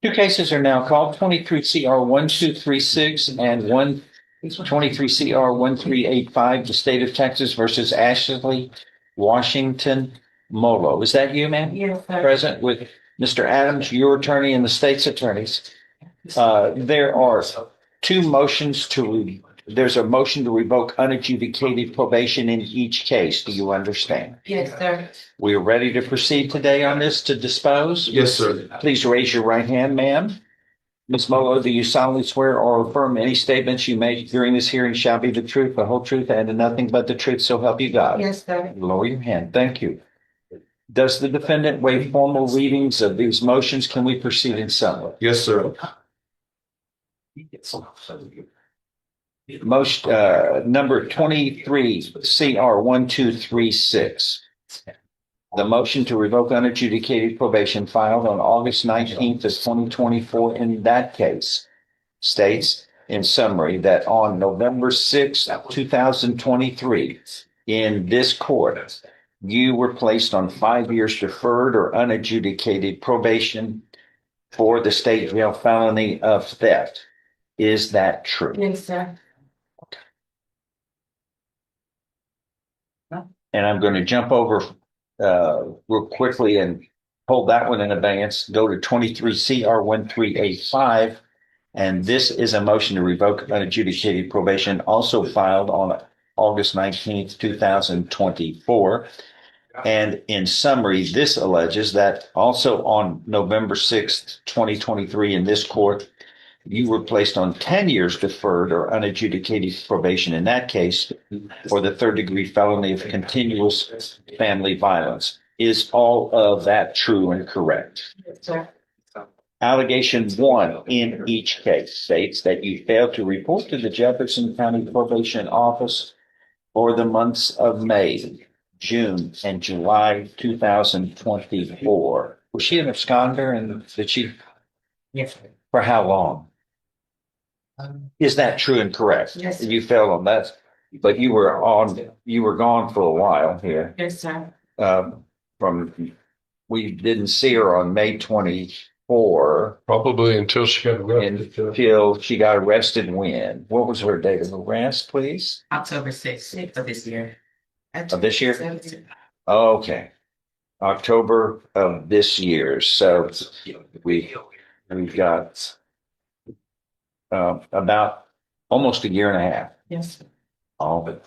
Two cases are now called 23 CR 1236 and 23 CR 1385, the state of Texas versus Ashley Washington Molo. Is that you, ma'am? Yes, sir. Present with Mr. Adams, your attorney, and the state's attorneys. There are two motions there's a motion to revoke unadjudicated probation in each case. Do you understand? Yes, sir. We are ready to proceed today on this to dispose. Yes, sir. Please raise your right hand, ma'am. Ms. Molo, do you solemnly swear or affirm any statements you make during this hearing shall be the truth, the whole truth, and nothing but the truth, so help you God? Yes, sir. Lower your hand. Thank you. Does the defendant waive formal readings of these motions? Can we proceed in summary? Yes, sir. Motion number 23 CR 1236. The motion to revoke unadjudicated probation filed on August 19th of 2024 in that case states in summary that on November 6th, 2023, in this court, you were placed on 5 years deferred or unadjudicated probation for the state jail felony of theft. Is that true? Yes, sir. And I'm going to jump over real quickly and hold that one in abeyance. Go to 23 CR 1385. And this is a motion to revoke unadjudicated probation, also filed on August 19th, 2024. And in summary, this alleges that also on November 6th, 2023, in this court, you were placed on 10 years deferred or unadjudicated probation in that case for the third-degree felony of continuous family violence. Is all of that true and correct? Yes, sir. Allegation 1 in each case states that you failed to report to the Jefferson County Probation Office for the months of May, June, and July 2024. Was she an absconder, and did she? Yes. For how long? Is that true and correct? Yes. You failed on that, but you were gone for a while here. Yes, sir. We didn't see her on May 24 Probably until she got arrested. until she got arrested. When? What was her date of arrest, please? October 6th of this year. Of this year? Okay. October of this year. So we've got about almost a year and a half. Yes. Are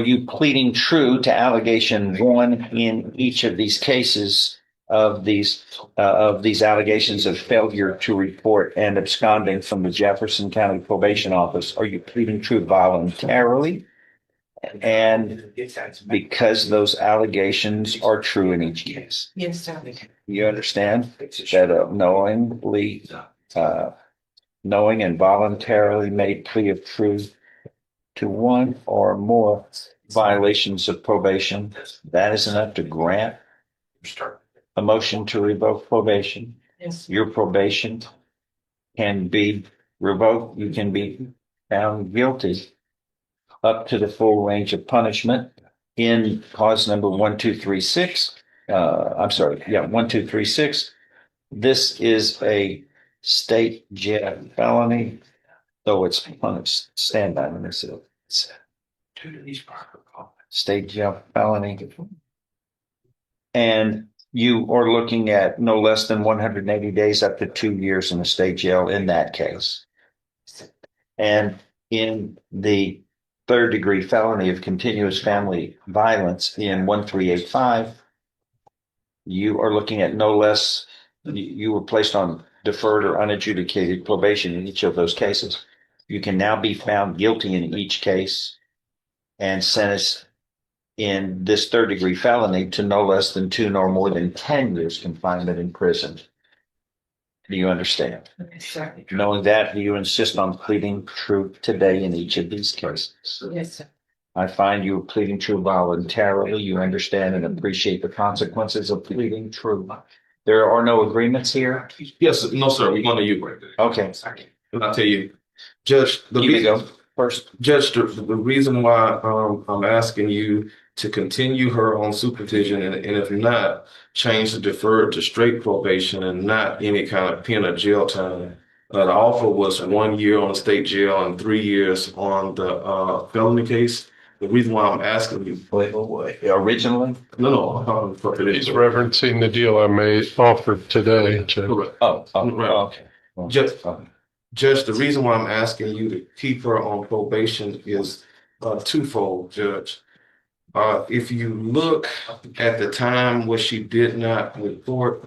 you pleading true to allegation 1 in each of these cases of these allegations of failure to report and absconding from the Jefferson County Probation Office? Are you pleading true voluntarily? And because those allegations are true in each case? Yes, sir. You understand that knowing and voluntarily made plea of truth to one or more violations of probation, that is enough to grant a motion to revoke probation. Yes. Your probation can be revoked. You can be found guilty up to the full range of punishment in cause number 1236. 1236. This is a state jail felony, though it's punished. Stand by me. It's state jail felony. And you are looking at no less than 180 days up to 2 years in the state jail in that case. And in the third-degree felony of continuous family violence in 1385, you are looking at no less, you were placed on deferred or unadjudicated probation in each of those cases. You can now be found guilty in each case and sentenced in this third-degree felony to no less than 2 nor more than 10 years confinement in prison. Do you understand? Yes, sir. Knowing that, do you insist on pleading true today in each of these cases? Yes, sir. I find you pleading true voluntarily. You understand and appreciate the consequences of pleading true. There are no agreements here? Yes, no, sir. We're going to you. Okay. I'll tell you, Judge. You may go first. Judge, the reason why I'm asking you to continue her on supervision, and if not, change the deferred to straight probation and not any kind of pen or jail time. The offer was 1 year on the state jail and 3 years on the felony case. The reason why I'm asking you, Wait, originally? no, for He's referencing the deal I made, offered today. correct. Right. Okay. Just- Okay. Judge, the reason why I'm asking you to keep her on probation is twofold, Judge. If you look at the time where she did not report,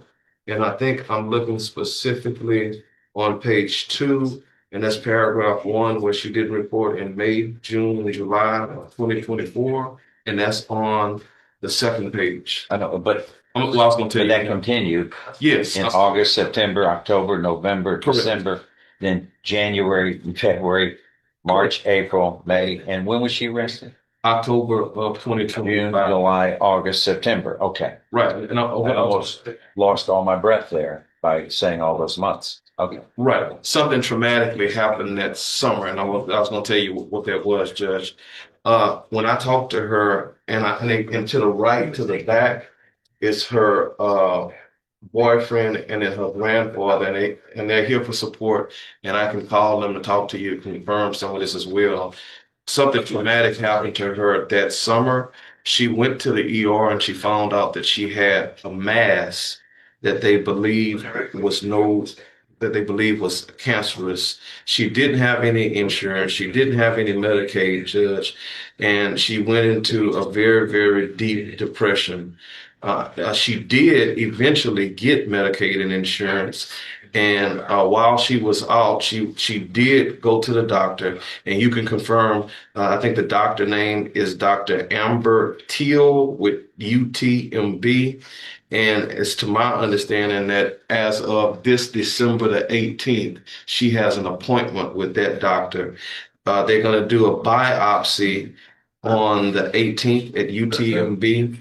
and I think I'm looking specifically on page 2, and that's paragraph 1, where she didn't report in May, June, and July of 2024, and that's on the second page. I know, but I was going to tell that you. continued Yes. in August, September, October, November, Correct. December, then January, February, March, April, May, and when was she arrested? October of June, 2025. July, August, September. Okay. Right. And I almost lost all my breath there by saying all those months. Okay. right. Something traumatically happened that summer, and I was going to tell you what that was, Judge. When I talked to her, and to the right, to the back, is her boyfriend and then her grandfather, and they're here for support. And I can call them to talk to you, confirm some of this as well. Something traumatic happened to her that summer. She went to the ER and she found out that she had a mass that they believed was cancerous. She didn't have any insurance. She didn't have any Medicaid, Judge, and she went into a very, very deep depression. She did eventually get Medicaid and insurance. And while she was out, she did go to the doctor, and you can confirm. I think the doctor name is Dr. Amber Teal with UTMB, and it's to my understanding that as of this December the 18th, she has an appointment with that doctor. They're going to do a biopsy on the 18th at UTMB.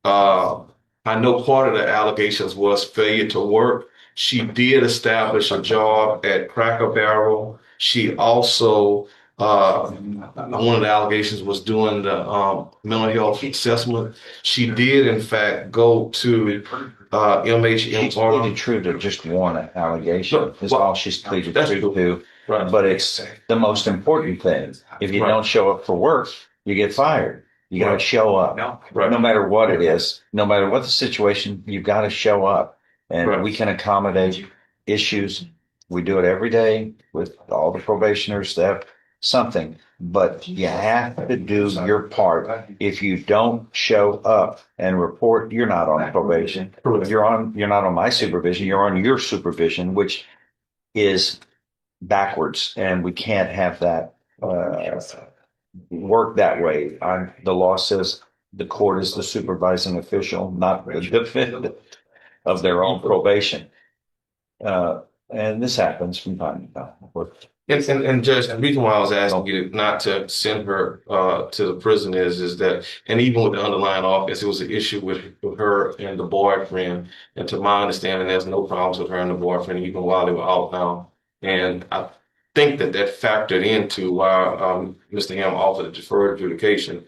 I know part of the allegations was failure to work. She did establish a job at Cracker Barrel. She also, one of the allegations was doing the mental health assessment. She did, in fact, go to She MHM. pleaded true to just one allegation. Is all she's pleaded That's true true. to. Right. But it's the most important thing. If you Right. don't show up for work, you get fired. You got to Right. show up. Right. No matter what it is, no matter what the situation, you've got to show up. And Right. we can accommodate issues. We do it every day with all the probationers that have something, but you have to do your part. If you don't show up and report, you're not on probation. Correct. You're not on my supervision. You're on your supervision, which is backwards, and we can't have that work that way. The law says the court is the supervising official, not the defendant of their own probation. And this happens from time to time. And Judge, the reason why I was asking you not to send her to the prison is that, and even with the underlying offense, it was an issue with her and the boyfriend. And to my understanding, there's no problems with her and the boyfriend, even while they were out now. And I think that factored into why Mr. Ham offered a deferred adjudication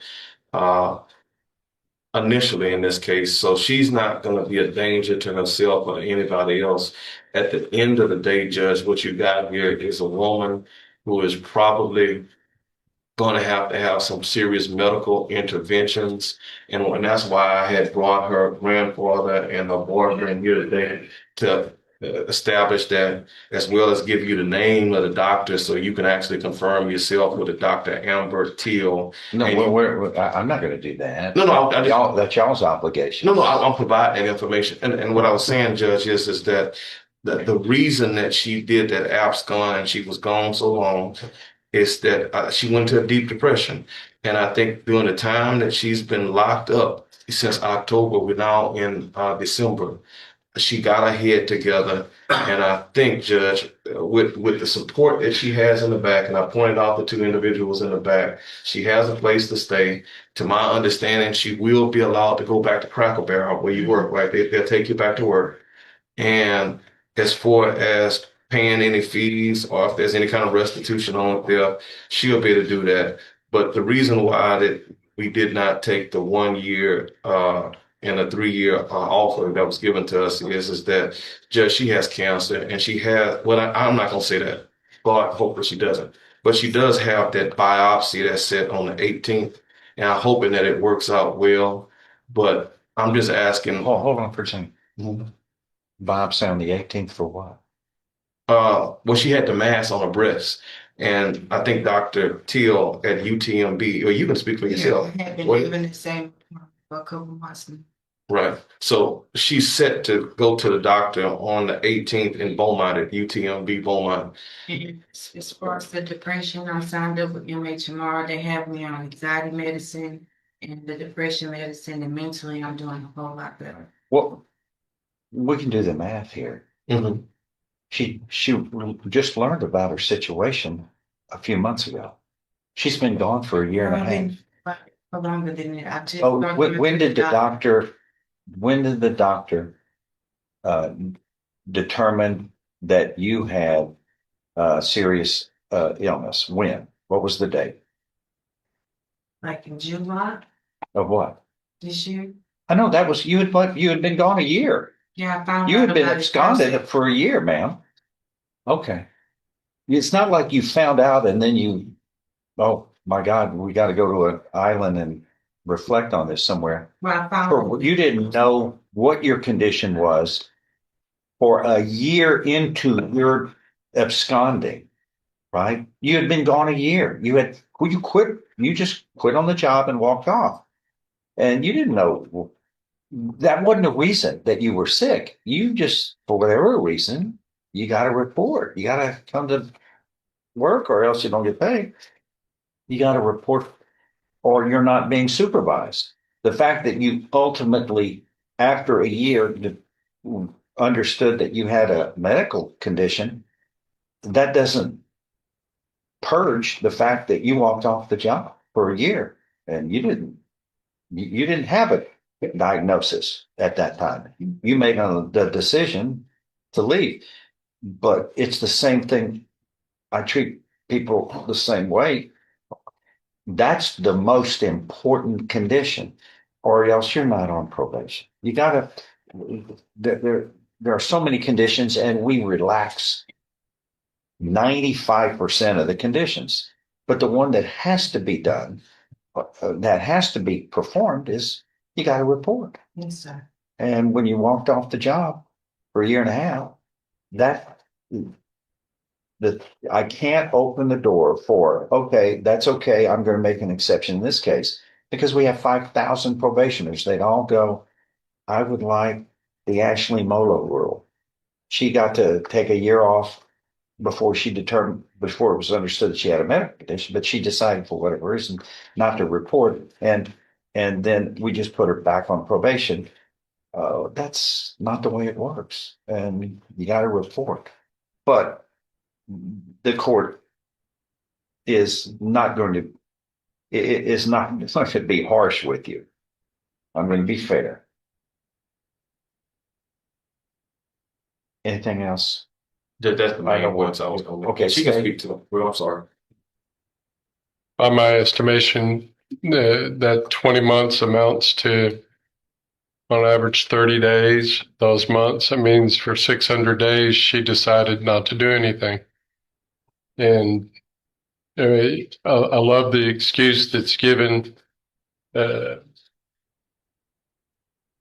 initially in this case. So she's not going to be a danger to herself or anybody else. At the end of the day, Judge, what you got here is a woman who is probably going to have some serious medical interventions. And that's why I had brought her grandfather and her boyfriend here today to establish that, as well as give you the name of the doctor so you can actually confirm yourself with the Dr. Amber Teal. No, And I'm not going to do that. No, That's y'all's obligation. No, I'm providing that information. And what I was saying, Judge, is that the reason that she did that abscond and she was gone so long is that she went into a deep depression. And I think during the time that she's been locked up since October, we're now in December, she got her head together. And I think, Judge, with the support that she has in the back, and I pointed out the two individuals in the back, she has a place to stay. To my understanding, she will be allowed to go back to Cracker Barrel where you work, right? They'll take you back to work. And as far as paying any fees or if there's any kind of restitution on it there, she'll be able to do that. But the reason why that we did not take the 1 year and a 3 year offer that was given to us is that Judge, she has cancer and she has, well, I'm not going to say that. God, hopefully she doesn't. But she does have that biopsy that's set on the 18th. And I'm hoping that it works out well. But I'm just asking. Oh, hold on for a second. Biopsy on the 18th for what? Well, she had the mass on her breast. And I think Dr. Teal at UTMB, or you can speak for yourself. I have been What- living the same for a couple months now. Right. So she's set to go to the doctor on the 18th in Beaumont at UTMB Beaumont. As far as the depression, I'm signed up with MHMR. They have me on anxiety medicine and the depression medicine, and mentally I'm doing a whole lot better. Well, we can do the math here. Mhm. She just learned about her situation a few months ago. She's been gone for a year and a half. For longer than that. I just Oh, started when going did to the doctor, when did the doctor determine that you had serious illness? When? What was the date like in July of what? this year? I know that was you had been gone a year. Yeah, I found You out had been about it absconded first. for a year, ma'am. Okay. It's not like you found out and then you, oh my God, we got to go to an island and reflect on this somewhere. Well, I found Or you didn't know what your condition was for a year into your absconding, right? You had been gone a year. You quit, you just quit on the job and walked off. And you didn't know that wasn't a reason that you were sick. You just, for whatever reason, you got to report. You got to come to work or else you don't get paid. You got to report or you're not being supervised. The fact that you ultimately, after a year, understood that you had a medical condition, that doesn't purge the fact that you walked off the job for a year and you didn't have a diagnosis at that time. You made the decision to leave, but it's the same thing. I treat people the same way. That's the most important condition, or else you're not on probation. You gotta, there are so many conditions and we relax 95% of the conditions. But the one that has to be done, that has to be performed is you got to report. Yes, sir. And when you walked off the job for a year and a half, that I can't open the door for, okay, that's okay. I'm going to make an exception in this case because we have 5,000 probationers. They'd all go, I would like the Ashley Molo rule. She got to take a year off before before it was understood that she had a medical condition, but she decided for whatever reason not to report. And then we just put her back on probation. That's not the way it works. And you got to report. But the court is not going to, it's not going to be harsh with you. I'm going to be fair. Anything else? That's the I know main points I was going to make. Okay, She can stay. speak to it. Well, I'm sorry. By my estimation, that 20 months amounts to, on average, 30 days. Those months, it means for 600 days, she decided not to do anything. And I love the excuse that's given.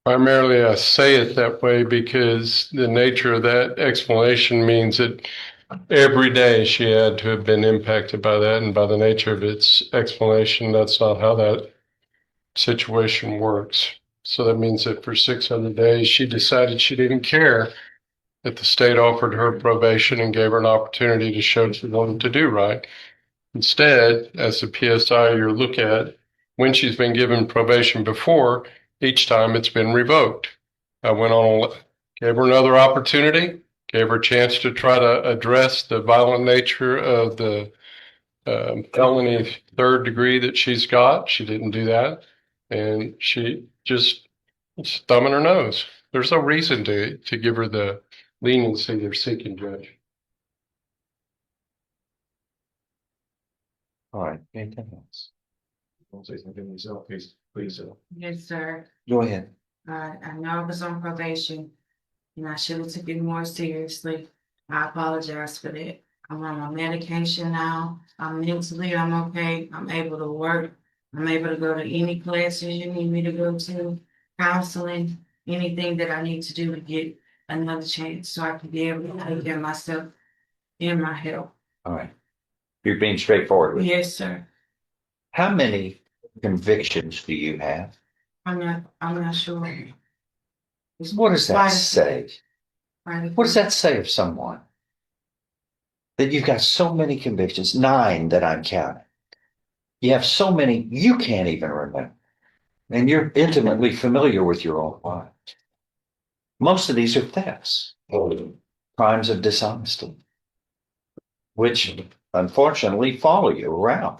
Primarily, I say it that way because the nature of that explanation means that every day she had to have been impacted by that. And by the nature of its explanation, that's not how that situation works. So that means that for 600 days, she decided she didn't care that the state offered her probation and gave her an opportunity to show she wanted to do right. Instead, as the PSI you look at, when she's been given probation before, each time it's been revoked. I went on, gave her another opportunity, gave her a chance to try to address the violent nature of the felony third degree that she's got. She didn't do that. And she just thumbing her nose. There's no reason to give her the leniency they're seeking, Judge. All right. Anything else? Say something yourself, please. Yes, sir. Go ahead. I know I was on probation and I should have took it more seriously. I apologize for that. I'm on my medication now. I'm okay. I'm able to work. I'm able to go to any classes you need me to go to, counseling, anything that I need to do to get another chance so I can be able to take care of myself and my health. All right. You're being straightforward with me. Yes, sir. How many convictions do you have? I'm not sure. It's What does that quite a few. say? Quite a What does few. that say of someone? That you've got so many convictions, 9 that I'm counting. You have so many you can't even remember. And you're intimately familiar with your own life. Most of these are thefts, crimes of dishonesty, which unfortunately follow you around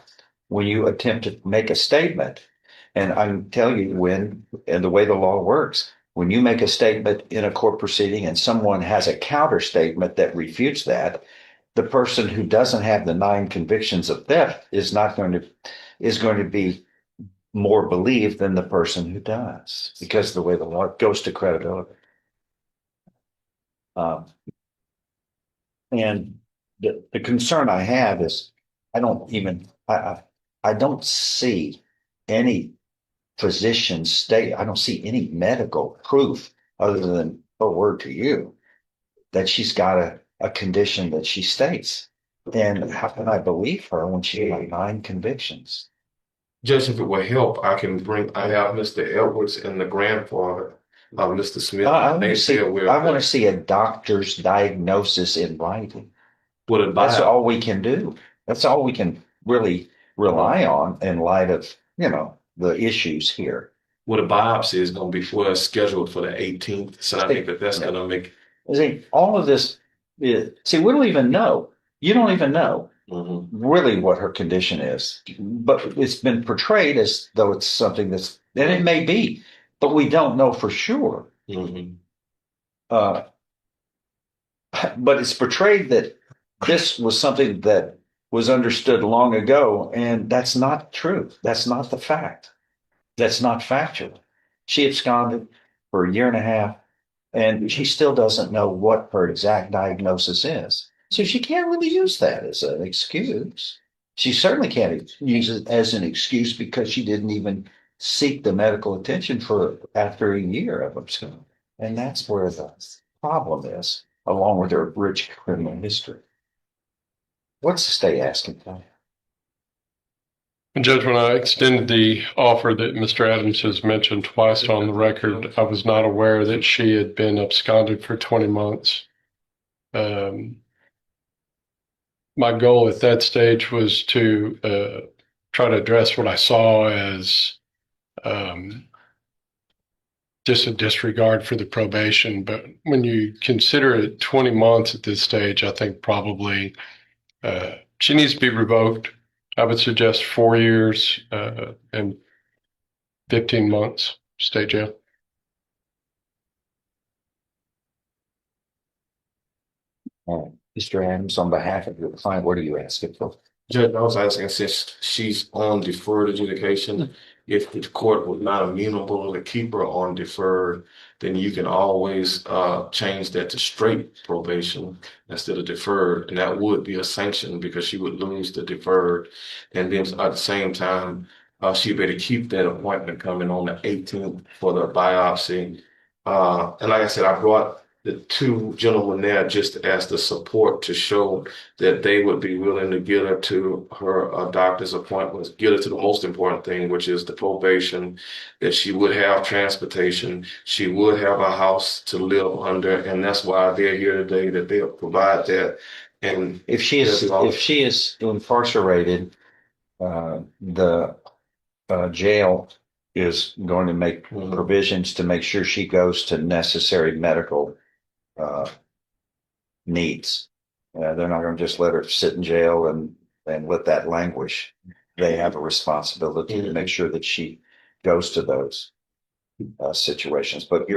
when you attempt to make a statement. And I can tell you and the way the law works, when you make a statement in a court proceeding and someone has a counter statement that refutes that, the person who doesn't have the 9 convictions of theft is going to be more believed than the person who does, because the way the law goes to credibility. And the concern I have is I don't see any physician state. I don't see any medical proof other than a word to you that she's got a condition that she states. And how can I believe her when she had 9 convictions? Judge, if it will help, I have Mr. Edwards and the grandfather, Mr. Smith. I want They to see, say we're I want to see a doctor's diagnosis in writing. Would a That's biopsy, all we can do. That's all we can really rely on in light of, the issues here. would a biopsy is going to be scheduled for the 18th. So I think that's going to make. See, all of this, see, we don't even know. You don't even know really what her condition is, but it's been portrayed as though it's something and it may be, but we don't know for sure. Uh, but it's portrayed that this was something that was understood long ago, and that's not true. That's not the fact. That's not factual. She absconded for a year and a half, and she still doesn't know what her exact diagnosis is. So she can't really use that as an excuse. She certainly can't use it as an excuse because she didn't even seek the medical attention for after a year of absconding. And that's where the problem is, along with her rich criminal history. What's the state asking for? And Judge, when I extended the offer that Mr. Adams has mentioned twice on the record, I was not aware that she had been absconded for 20 months. My goal at that stage was to try to address what I saw as just a disregard for the probation. But when you consider it 20 months at this stage, I think probably she needs to be revoked. I would suggest 4 years and 15 months state jail. Mr. Adams, on behalf of your client, what are you asking for? Judge, I was asking, since she's on deferred adjudication, if the court was not amenable to keep her on deferred, then you can always change that to straight probation instead of deferred. And that would be a sanction because she would lose the deferred. And then at the same time, she better keep that appointment coming on the 18th for the biopsy. And like I said, I brought the 2 gentlemen there just as the support to show that they would be willing to get her to her doctor's appointments, get her to the most important thing, which is the probation, that she would have transportation, she would have a house to live under, and that's why they're here today, that they'll provide that. And if she is incarcerated, the jail is going to make provisions to make sure she goes to necessary medical needs. They're not going to just let her sit in jail and let that languish. They have a responsibility to make sure that she goes to those situations. But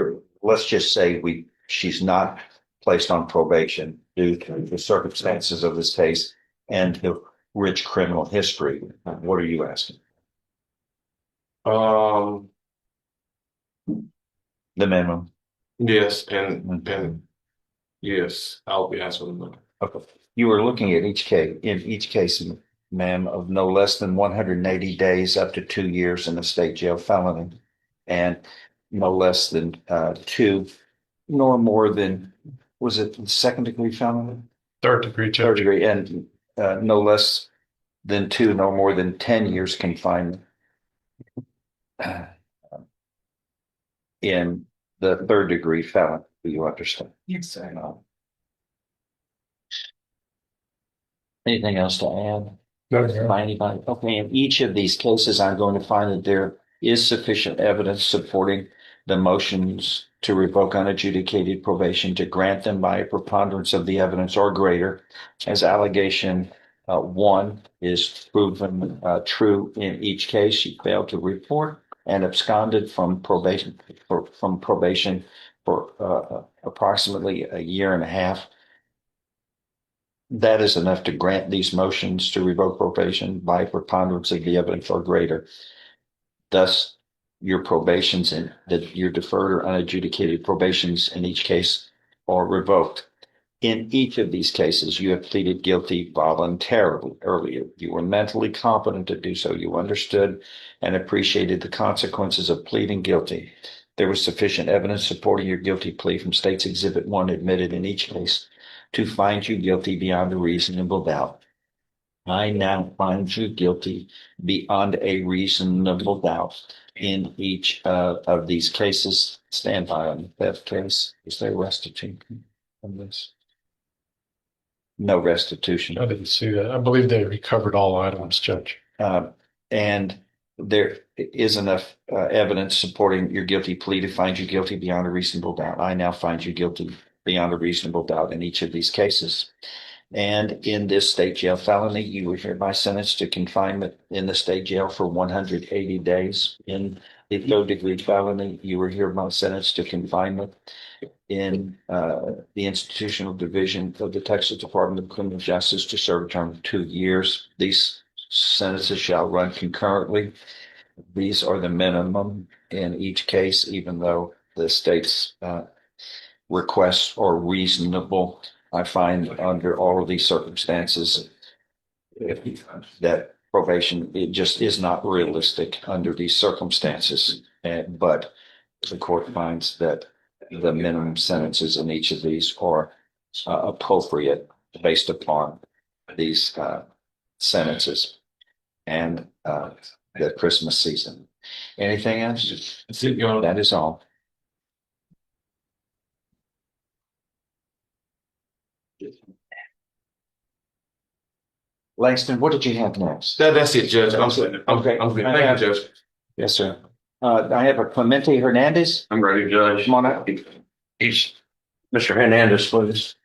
let's just say she's not placed on probation due to the circumstances of this case and the rich criminal history. What are you asking? Um, The minimum. yes, and yes, I'll be asking them. Okay. You were looking at in each case, ma'am, of no less than 180 days up to 2 years in a state jail felony, and no less than two, nor more than, was it second degree felony? Third degree, Third Judge. degree, and no less than two, no more than 10 years confinement in the third degree felony. Do you understand? Yes, sir. Anything else to add? No, sir. By anybody? Okay, in each of these cases, I'm going to find that there is sufficient evidence supporting the motions to revoke unadjudicated probation to grant them by a preponderance of the evidence or greater, as allegation one is proven true in each case. She failed to report and absconded from probation for approximately a year and a half. That is enough to grant these motions to revoke probation by preponderance of the evidence or greater. Thus, your probations and your deferred or unadjudicated probations in each case are revoked. In each of these cases, you have pleaded guilty voluntarily earlier. You were mentally competent to do so. You understood and appreciated the consequences of pleading guilty. There was sufficient evidence supporting your guilty plea from State's Exhibit 1 admitted in each case to find you guilty beyond a reasonable doubt. I now find you guilty beyond a reasonable doubt in each of these cases. Stand by on the theft case. Is there restitution on this? No restitution. I didn't see that. I believe they recovered all items, Judge. And there is enough evidence supporting your guilty plea to find you guilty beyond a reasonable doubt. I now find you guilty beyond a reasonable doubt in each of these cases. And in this state jail felony, you were hereby sentenced to confinement in the state jail for 180 days. In the third degree felony, you were hereby sentenced to confinement in the institutional division of the Texas Department of Criminal Justice to serve a term of 2 years. These sentences shall run concurrently. These are the minimum in each case, even though the state's requests are reasonable. I find under all of these circumstances that probation, it just is not realistic under these circumstances. But the court finds that the minimum sentences in each of these are appropriate based upon these sentences and the Christmas season. Anything else? That's it, Your Honor. That is all. Langston, what did you have next? That's it, Judge. I'm Okay. I'm good. Thank you, Judge. Yes, sir. I have a Clemente Hernandez. I'm ready, Judge. Come on up. He's Mr. Hernandez, please.